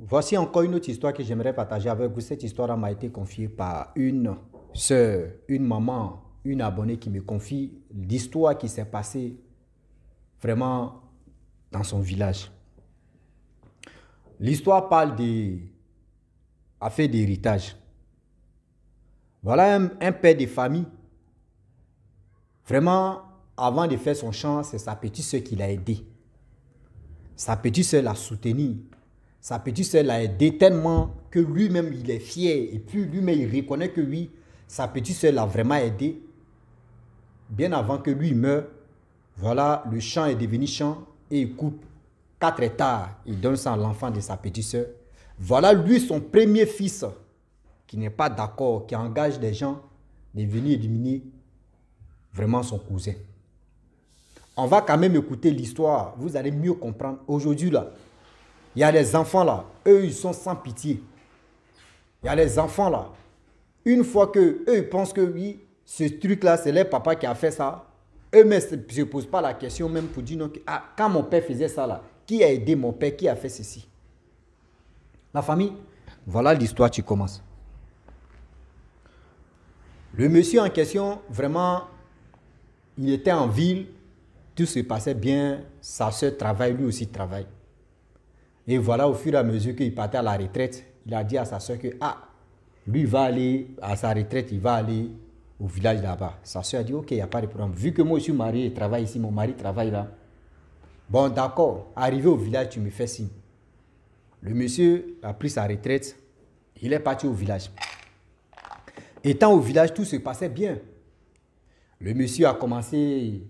Voici encore une autre histoire que j'aimerais partager avec vous. Cette histoire m'a été confiée par une sœur, une maman, une abonnée qui me confie l'histoire qui s'est passée vraiment dans son village. L'histoire parle des affaires d'héritage. Voilà un père de famille. Vraiment, avant de faire son champ, c'est sa petite sœur qui l'a aidé. Sa petite sœur l'a soutenu. Sa petite sœur l'a aidé tellement que lui-même, il est fier. Et puis lui-même, il reconnaît que oui, sa petite sœur l'a vraiment aidé. Bien avant que lui meure, voilà, le champ est devenu champ et il coupe 4 hectares. Il donne ça à l'enfant de sa petite sœur. Voilà lui, son premier fils, qui n'est pas d'accord, qui engage des gens de venir éliminer vraiment son cousin. On va quand même écouter l'histoire. Vous allez mieux comprendre. Aujourd'hui, là, il y a les enfants là, eux ils sont sans pitié. Il y a les enfants là, une fois que eux ils pensent que oui, ce truc là c'est leur papa qui a fait ça, eux-mêmes ne se posent pas la question même pour dire non, ah, quand mon père faisait ça là, qui a aidé mon père, qui a fait ceci? La famille, voilà l'histoire, tu commences. Le monsieur en question, vraiment, il était en ville, tout se passait bien, sa soeur travaille, lui aussi travaille. Et voilà, au fur et à mesure qu'il partait à la retraite, il a dit à sa soeur que, ah, lui, il va aller à sa retraite, il va aller au village là-bas. Sa soeur a dit, ok, il n'y a pas de problème. Vu que moi, je suis marié et travaille ici, mon mari travaille là. Bon, d'accord, arrivé au village, tu me fais signe. Le monsieur a pris sa retraite, il est parti au village. Étant au village, tout se passait bien. Le monsieur a commencé,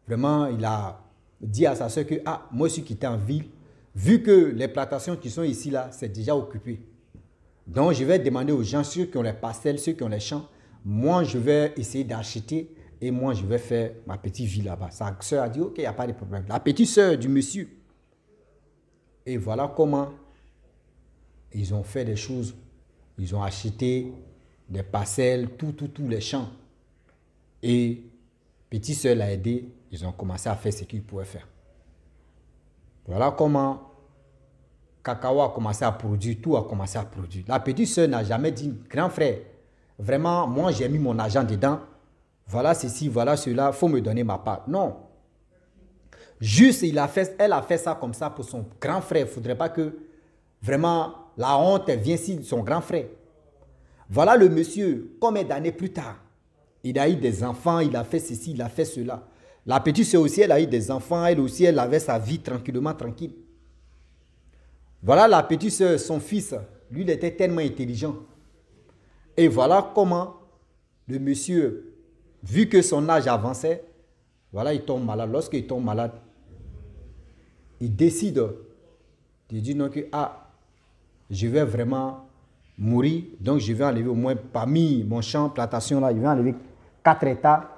vraiment, il a dit à sa soeur que, ah, moi, je suis quitté en ville. Vu que les plantations qui sont ici, là, c'est déjà occupé. Donc, je vais demander aux gens, ceux qui ont les parcelles, ceux qui ont les champs, moi, je vais essayer d'acheter et moi, je vais faire ma petite vie là-bas. Sa soeur a dit, ok, il n'y a pas de problème. La petite soeur du monsieur. Et voilà comment ils ont fait des choses. Ils ont acheté des parcelles, tous les champs. Et petite soeur l'a aidé. Ils ont commencé à faire ce qu'ils pouvaient faire. Voilà comment cacao a commencé à produire, tout a commencé à produire. La petite sœur n'a jamais dit, grand frère, vraiment, moi j'ai mis mon argent dedans, voilà ceci, voilà cela, il faut me donner ma part. Non. Juste, elle a fait ça comme ça pour son grand frère. Il ne faudrait pas que vraiment la honte vienne de son grand frère. Voilà le monsieur, combien d'années plus tard, il a eu des enfants, il a fait ceci, il a fait cela. La petite sœur aussi, elle a eu des enfants, elle aussi, elle avait sa vie tranquillement, tranquille. Voilà la petite sœur, son fils, lui, il était tellement intelligent. Et voilà comment le monsieur, vu que son âge avançait, voilà, il tombe malade. Lorsqu'il tombe malade, il décide de dire non que, ah, je vais vraiment mourir, donc je vais enlever au moins parmi mon champ, plantation là, je vais enlever 4 hectares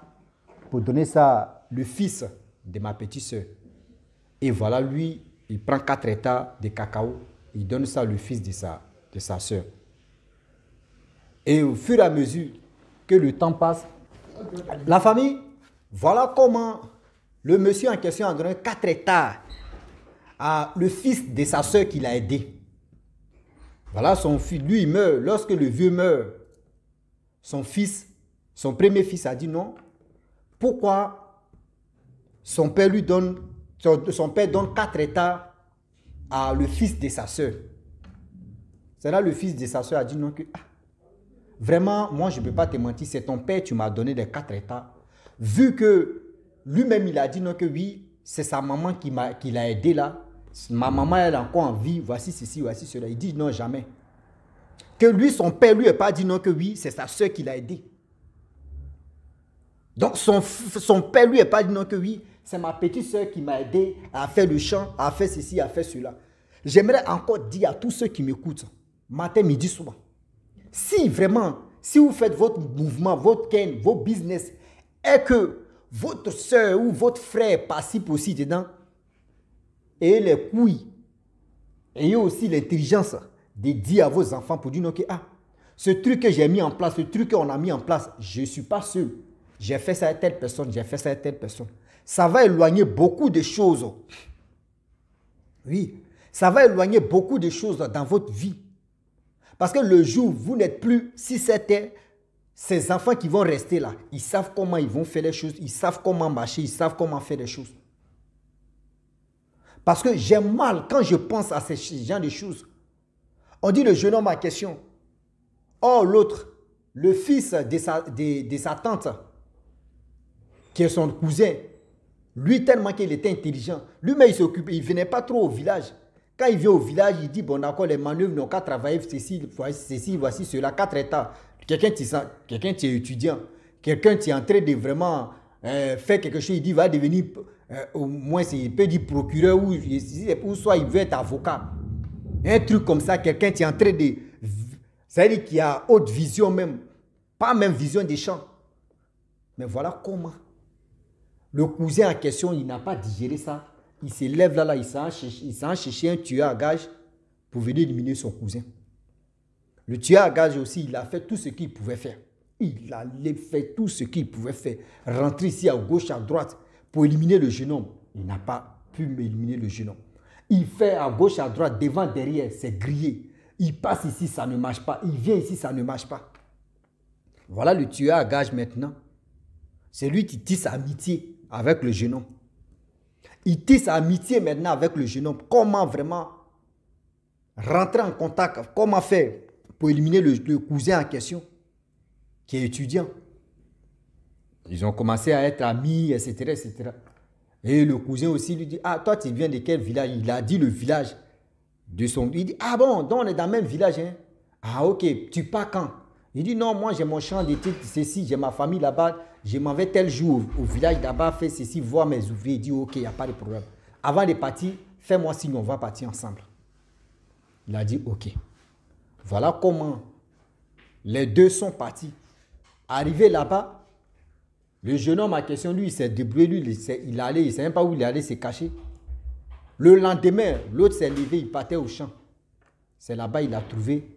pour donner ça le fils de ma petite sœur. Et voilà, lui, il prend 4 hectares de cacao, il donne ça au fils de sa sœur. Et au fur et à mesure que le temps passe, la famille, voilà comment le monsieur en question a donné 4 hectares à le fils de sa sœur qui l'a aidé. Voilà, son fils, lui, il meurt. Lorsque le vieux meurt, son fils, son premier fils a dit non. Pourquoi son père donne 4 hectares à le fils de sa sœur? C'est là le fils de sa sœur a dit non, que ah, vraiment, moi je ne peux pas te mentir, c'est ton père, tu m'as donné les 4 hectares. Vu que lui-même il a dit non, que oui, c'est sa maman qui l'a aidé là. Ma maman elle est encore en vie, voici ceci, voici cela. Il dit non, jamais. Que lui, son père lui n'a pas dit non, que oui, c'est sa sœur qui l'a aidé. Donc son père lui n'a pas dit non, que oui, c'est ma petite sœur qui m'a aidé à faire le champ, à faire ceci, à faire cela. J'aimerais encore dire à tous ceux qui m'écoutent, matin, midi, soir, si vraiment, si vous faites votre mouvement, votre ken, vos business, et que votre soeur ou votre frère participe aussi dedans, ayez les couilles, ayez aussi l'intelligence de dire à vos enfants pour dire non, que, ah, ce truc que j'ai mis en place, ce truc qu'on a mis en place, je ne suis pas seul. J'ai fait ça à telle personne, j'ai fait ça à telle personne. Ça va éloigner beaucoup de choses. Oui, Ça va éloigner beaucoup de choses dans votre vie. Parce que le jour où vous n'êtes plus, si c'était ces enfants qui vont rester là, ils savent comment ils vont faire les choses, ils savent comment marcher, ils savent comment faire les choses. Parce que j'ai mal quand je pense à ces genre de choses. On dit le jeune homme en question. Or, l'autre, le fils de sa tante, qui est son cousin, lui, tellement qu'il était intelligent, lui-même, il s'occupait, il ne venait pas trop au village. Quand il vient au village, il dit, bon, d'accord, les manœuvres n'ont qu'à travailler ceci, voici cela, 4 états. Quelqu'un qui est étudiant, quelqu'un qui est en train de vraiment faire quelque chose, il dit, va devenir, au moins, il peut dire procureur, ou soit il veut être avocat. Un truc comme ça, quelqu'un qui est en train de... C'est-à-dire qui a haute vision même, pas même vision des champs. Mais voilà comment. Le cousin en question, il n'a pas digéré ça. Il se lève là, il s'en chercher un tueur à gage pour venir éliminer son cousin. Le tueur à gage aussi, il a fait tout ce qu'il pouvait faire. Il a fait tout ce qu'il pouvait faire. Rentrer ici à gauche, à droite pour éliminer le jeune homme. Il n'a pas pu éliminer le jeune homme. Il fait à gauche, à droite, devant, derrière, c'est grillé. Il passe ici, ça ne marche pas. Il vient ici, ça ne marche pas. Voilà le tueur à gage maintenant. C'est lui qui tisse amitié avec le jeune homme. Il tisse amitié maintenant avec le jeune homme. Comment vraiment rentrer en contact, comment faire pour éliminer le cousin en question qui est étudiant. Ils ont commencé à être amis, etc., etc. Et le cousin aussi lui dit, ah, toi, tu viens de quel village? Il a dit le village de son... Il dit, ah bon, donc on est dans le même village. Hein? Ah, ok, tu pars quand? Il dit, non, moi, j'ai mon champ d'été, ceci, j'ai ma famille là-bas. Je m'en vais tel jour au village là-bas, faire ceci, voir mes ouvriers. Il dit, ok, il n'y a pas de problème. Avant de partir, fais-moi signe, on va partir ensemble. Il a dit, ok. Voilà comment les deux sont partis. Arrivé là-bas, le jeune homme en question, lui, il s'est débrouillé, lui, il allait, il ne sait même pas où il allait se cacher. Le lendemain, l'autre s'est levé, il partait au champ. C'est là-bas, il a trouvé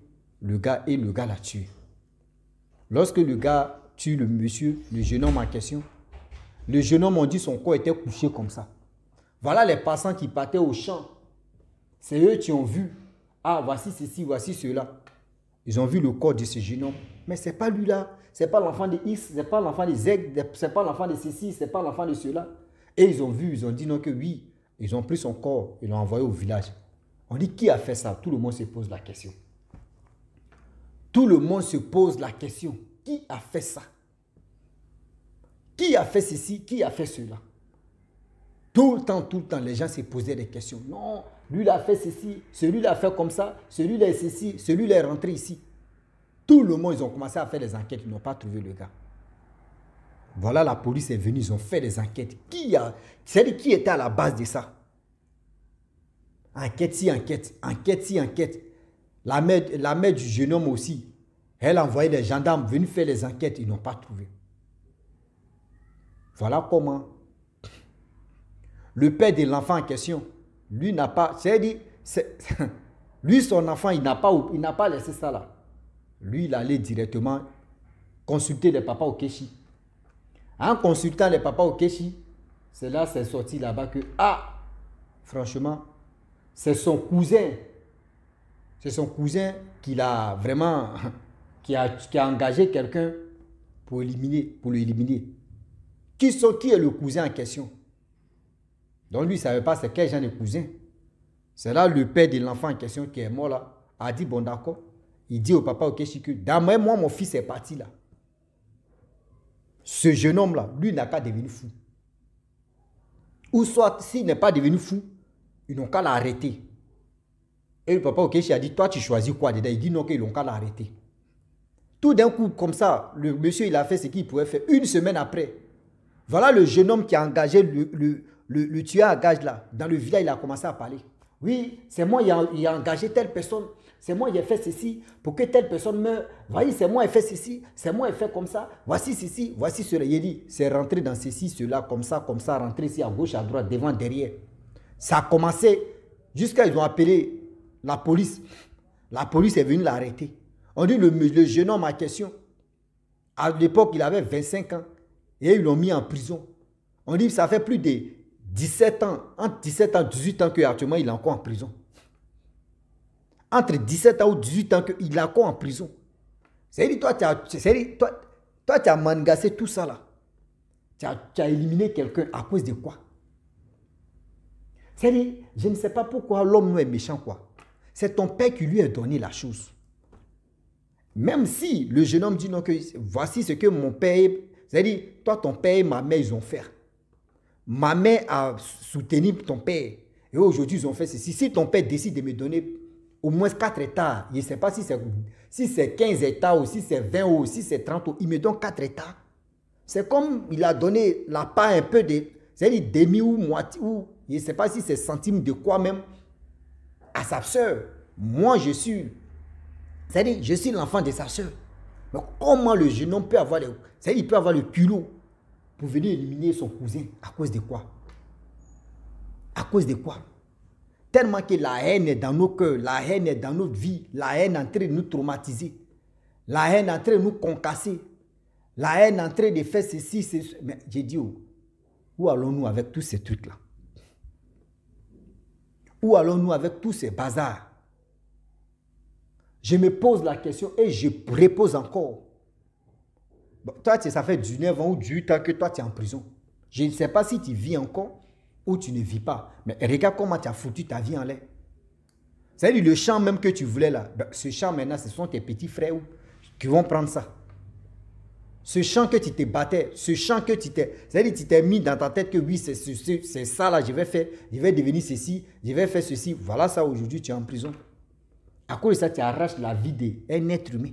le gars et le gars l'a tué. Lorsque le gars tue le monsieur, le jeune homme en question, le jeune homme, on dit, son corps était couché comme ça. Voilà les passants qui partaient au champ. C'est eux qui ont vu. Ah, voici ceci, voici cela. Ils ont vu le corps de ce jeune homme. Mais ce n'est pas lui là. Ce n'est pas l'enfant de X, ce n'est pas l'enfant de Z, ce n'est pas l'enfant de ceci, ce n'est pas l'enfant de cela. Et ils ont vu, ils ont dit non que oui. Ils ont pris son corps et l'ont envoyé au village. On dit qui a fait ça? Tout le monde se pose la question. Tout le monde se pose la question. Qui a fait ça? Qui a fait ceci? Qui a fait cela? Tout le temps, les gens se posaient des questions. Non, lui il a fait ceci, celui-là a fait comme ça, celui-là est ceci, celui-là est rentré ici. Tout le monde, ils ont commencé à faire des enquêtes, ils n'ont pas trouvé le gars. Voilà, la police est venue, ils ont fait des enquêtes. Qui était à la base de ça? Enquête si enquête, enquête si enquête. La mère du jeune homme aussi, elle a envoyé des gendarmes venir faire les enquêtes, ils n'ont pas trouvé. Voilà comment le père de l'enfant en question, lui n'a pas, c'est-à-dire, lui son enfant, il n'a pas laissé ça là. Lui, il allait directement consulter les papas au Kéchi. En consultant les papas au Kéchi, c'est là, c'est sorti là-bas que, ah, franchement, c'est son cousin. C'est son cousin qui a vraiment, qui a engagé quelqu'un pour l'éliminer. Qui est le cousin en question? Donc lui, il ne savait pas c'est quel genre de cousin. C'est là le père de l'enfant en question qui est mort là, a dit, bon d'accord. Il dit au papa au Kéchi que, d'après moi, mon fils est parti là. Ce jeune homme-là, lui, n'a qu'à devenir fou. Ou soit, s'il n'est pas devenu fou, ils n'ont qu'à l'arrêter. Et le papa au Kéchi a dit, toi, tu choisis quoi dedans? Il dit non, qu'ils n'ont qu'à l'arrêter. Tout d'un coup, comme ça, le monsieur, il a fait ce qu'il pouvait faire. Une semaine après, voilà le jeune homme qui a engagé le tueur à gage là. Dans le village, il a commencé à parler. Oui, c'est moi, il a engagé telle personne. C'est moi, il a fait ceci pour que telle personne meure. Voyez, c'est moi, il fait ceci. C'est moi, il fait comme ça. Voici ceci, voici cela. Il dit, c'est rentré dans ceci, cela, comme ça, rentrer ici à gauche, à droite, devant, derrière. Ça a commencé jusqu'à ils ont appelé la police. La police est venue l'arrêter. On dit le jeune homme en question, à l'époque, il avait 25 ans. Et ils l'ont mis en prison. On dit que ça fait plus de 17 ans, entre 17 ans et 18 ans qu'actuellement il est encore en prison. entre 17 ans ou 18 ans qu'il a quoi en prison. C'est-à-dire, toi, tu as mangassé tout ça là. Tu as éliminé quelqu'un à cause de quoi? C'est-à-dire, je ne sais pas pourquoi l'homme nous est méchant, quoi. C'est ton père qui lui a donné la chose. Même si le jeune homme dit non, que voici ce que mon père, c'est-à-dire, toi, ton père et ma mère, ils ont fait. Ma mère a soutenu ton père. Et aujourd'hui, ils ont fait ceci. Si ton père décide de me donner au moins 4 hectares, je ne sais pas si c'est 15 hectares ou si c'est 20 ou si c'est 30, il me donne 4 hectares. C'est comme il a donné la part un peu de, c'est-à-dire demi ou moitié, ou je ne sais pas si c'est centime de quoi même, à sa soeur. Moi, je suis l'enfant de sa soeur. Mais comment le jeune homme peut avoir, c'est-à-dire il peut avoir le culot pour venir éliminer son cousin à cause de quoi? À cause de quoi? Tellement que la haine est dans nos cœurs, la haine est dans notre vie, la haine est en train de nous traumatiser, la haine est en train de nous concasser, la haine est en train de faire ceci, ceci. Mais j'ai dit, où allons-nous avec tous ces trucs-là? Où allons-nous avec tous ces bazars? Je me pose la question et je repose encore. Bon, toi, ça fait 19 ans ou 18 ans que toi, tu es en prison. Je ne sais pas si tu vis encore ou tu ne vis pas. Mais regarde comment tu as foutu ta vie en l'air. C'est-à-dire le champ même que tu voulais là. Ben, ce champ maintenant, ce sont tes petits frères qui vont prendre ça. Ce champ que tu te battais, ce champ que tu t'es... C'est-à-dire tu t'es mis dans ta tête que oui, c'est ça là, je vais faire, je vais devenir ceci, je vais faire ceci. Voilà ça, aujourd'hui, tu es en prison. À cause de ça, tu arraches la vie d'un être humain.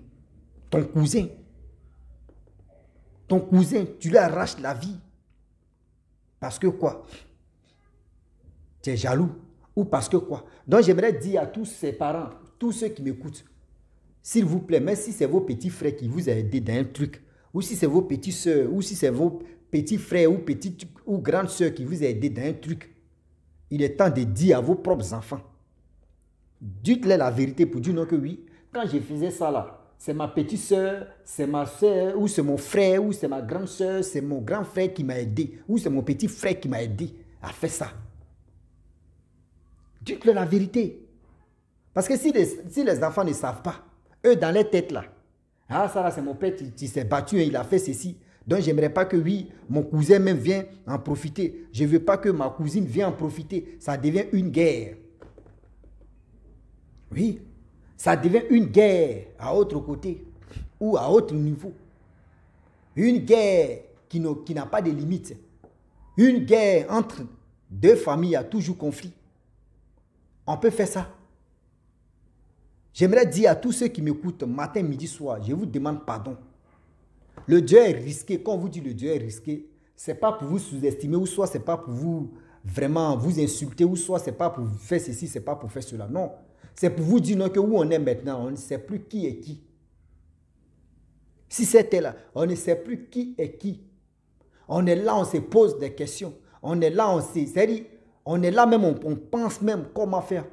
Ton cousin. Ton cousin, tu lui arraches la vie. Parce que quoi? Tu es jaloux. Ou parce que quoi? Donc j'aimerais dire à tous ces parents, tous ceux qui m'écoutent, s'il vous plaît, même si c'est vos petits frères qui vous ont aidé dans un truc, ou si c'est vos petites soeurs, ou si c'est vos petits frères ou petites ou grandes soeurs qui vous ont aidé dans un truc, il est temps de dire à vos propres enfants, dites-leur la vérité pour dire non que oui, quand je faisais ça là, c'est ma petite soeur, c'est ma soeur, ou c'est mon frère, ou c'est ma grande soeur, c'est mon grand frère qui m'a aidé, ou c'est mon petit frère qui m'a aidé à faire ça. Dites-leur la vérité. Parce que si les enfants ne savent pas, eux dans leur tête là, ah ça là c'est mon père, tu s'est battu, il a fait ceci. Donc j'aimerais pas que oui, mon cousin même vienne en profiter. Je ne veux pas que ma cousine vienne en profiter. Ça devient une guerre. Oui, ça devient une guerre à autre côté ou à autre niveau. Une guerre qui n'a pas de limite. Une guerre entre deux familles, il y a toujours conflit. On peut faire ça. J'aimerais dire à tous ceux qui m'écoutent matin, midi, soir, je vous demande pardon. Le Dieu est risqué. Quand on vous dit le Dieu est risqué, ce n'est pas pour vous sous-estimer ou soit ce n'est pas pour vous vraiment vous insulter ou soit ce n'est pas pour faire ceci, ce n'est pas pour faire cela. Non. C'est pour vous dire non, que où on est maintenant, on ne sait plus qui est qui. Si c'était là, on ne sait plus qui est qui. On est là, on se pose des questions. On est là, c'est-à-dire, on est là même, on pense même comment faire.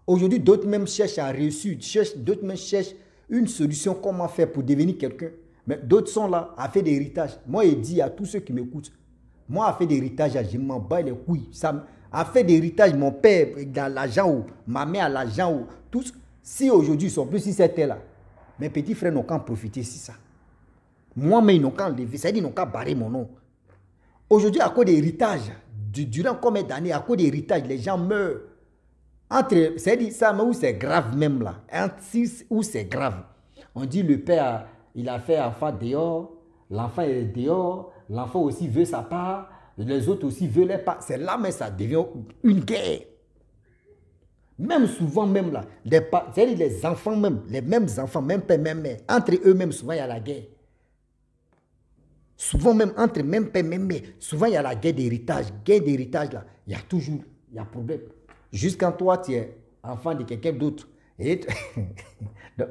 Aujourd'hui, d'autres même cherchent à réussir, d'autres même cherchent une solution, comment faire pour devenir quelqu'un. Mais d'autres sont là à faire des héritages. Moi, je dis à tous ceux qui m'écoutent, moi, à faire des héritages, je m'en bats les couilles. À faire des héritages, mon père a l'argent ou ma mère a l'argent ou tous. Si aujourd'hui ils sont plus si c'était là, mes petits frères n'ont qu'à en profiter si ça. Moi-même, ils n'ont qu'à enlever, c'est-à-dire ils n'ont qu'à barrer mon nom. Aujourd'hui, à cause des héritages, durant combien d'années, à cause des héritages, les gens meurent. C'est-à-dire ça, mais où c'est grave même là. Où c'est grave. On dit le père, il a fait enfant dehors, l'enfant est dehors, l'enfant aussi veut sa part, les autres aussi veulent les parts. C'est là, mais ça devient une guerre. Même souvent, même là, c'est-à-dire les enfants même, les mêmes enfants, même père, même mère, entre eux-mêmes, souvent il y a la guerre. Souvent même, entre même père, même mère, souvent il y a la guerre d'héritage. Guerre d'héritage là, il y a toujours, il y a problème. Jusqu'à toi, tu es enfant de quelqu'un d'autre.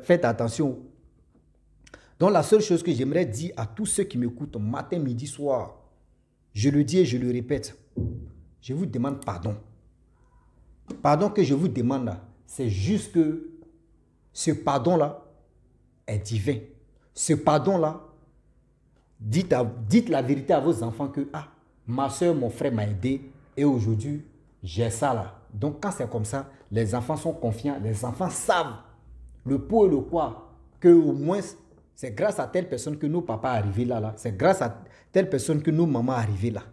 Faites attention. Donc la seule chose que j'aimerais dire à tous ceux qui m'écoutent matin, midi, soir, je le dis et je le répète, je vous demande pardon. Pardon que je vous demande là, c'est juste que ce pardon-là est divin. Ce pardon-là, dites la vérité à vos enfants que, ah, ma soeur, mon frère m'a aidé et aujourd'hui, j'ai ça là. Donc, quand c'est comme ça, les enfants sont confiants, les enfants savent le pour et le quoi, que au moins, c'est grâce à telle personne que nos papas arrivés là. C'est grâce à telle personne que nos mamans arrivés là.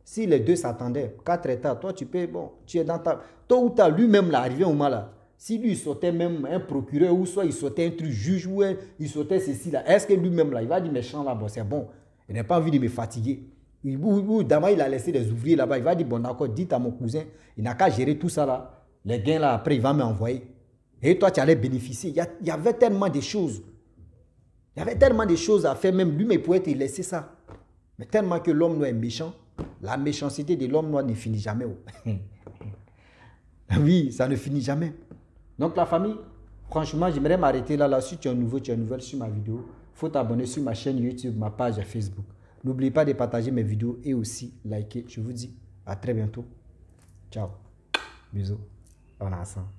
Si les deux s'attendaient, 4 états, toi tu peux, bon, tu es dans ta... Tôt ou tard, lui-même là, arrivé au moment là, si lui il sortait même un procureur, ou soit il sortait un truc juge, ou il sortait ceci là, est-ce que lui-même là, il va dire, méchant là, bon, c'est bon, il n'a pas envie de me fatiguer. Ou d'abord il a laissé des ouvriers là-bas, il va dire, bon d'accord, dites à mon cousin, il n'a qu'à gérer tout ça là, les gains là, après il va m'envoyer. Et toi tu allais bénéficier. Il y avait tellement de choses. Il y avait tellement de choses à faire, même lui, mais il pouvait te laisser ça. Mais tellement que l'homme noir est méchant, la méchanceté de l'homme noir ne finit jamais. Oui, ça ne finit jamais. Donc la famille, franchement, j'aimerais m'arrêter là. Si tu es nouveau, tu es nouvelle sur ma vidéo, il faut t'abonner sur ma chaîne YouTube, ma page Facebook. N'oublie pas de partager mes vidéos et aussi liker. Je vous dis à très bientôt. Ciao. Bisous. On est ensemble.